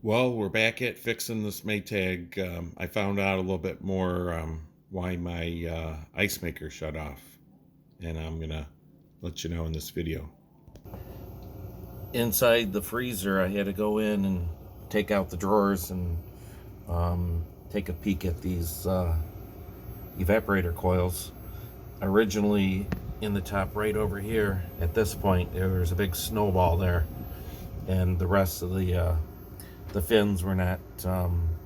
Well, we're back at fixing this Maytag. I found out a little bit more why my ice maker shut off, and I'm gonna let you know in this video. Inside the freezer, I had to go in and take out the drawers and take a peek at these evaporator coils. Originally, in the top right over here, at this point, there was a big snowball there, and the rest of the fins were not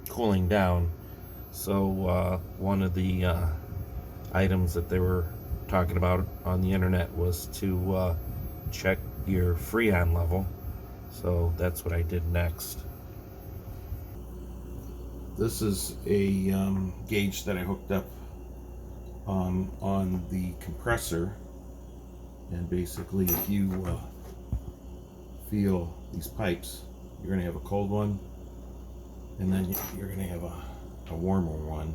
cooling down. So one of the items that they were talking about on the internet was to check your freon level. So that's what I did next. This is a gauge that I hooked up on the compressor, and basically if you feel these pipes, you're going to have a cold one, and then you're going to have a warmer one.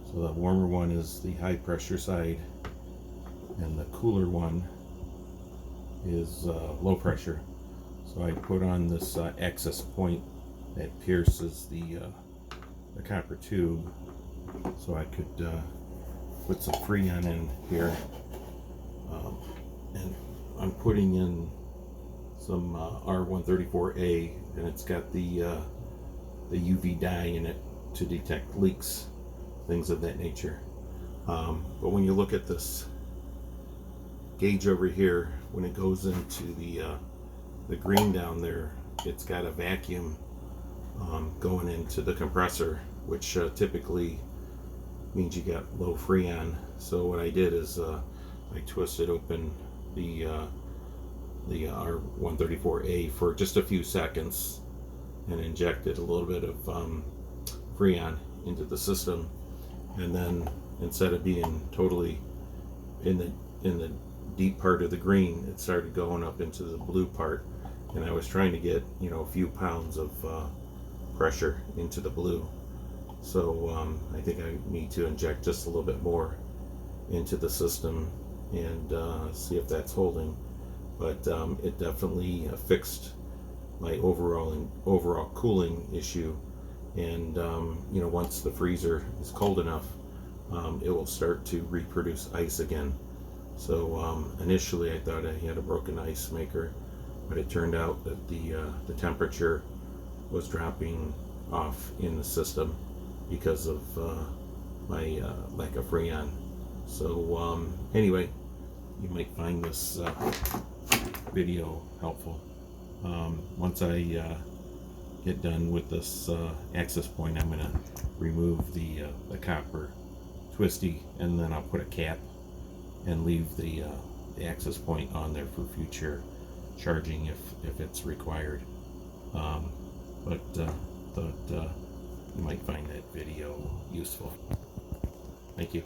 So the warmer one is the high pressure side, and the cooler one is low pressure. So I put on this access point that pierces the copper tube, so I could put some freon in here, and I'm putting in some R134A, and it's got the UV dye in it to detect leaks, things of that nature. But when you look at this gauge over here, when it goes into the green down there, it's got a vacuum going into the compressor, which typically means you got low freon. So what I did is I twisted open the R134A for just a few seconds and injected a little bit of freon into the system, and then instead of being totally in the deep part of the green, it started going up into the blue part, and I was trying to get a few pounds of pressure into the blue. So I think I need to inject just a little bit more into the system and see if that's holding. But it definitely fixed my overall cooling issue, and once the freezer is cold enough, it will start to reproduce ice again. So initially I thought I had a broken ice maker, but it turned out that the temperature was dropping off in the system because of my lack of freon. So anyway, you might find this video helpful. Once I get done with this access point, I'm going to remove the copper twisty, and then I'll put a cap and leave the access point on there for future charging if it's required. But you might find that video useful. Thank you.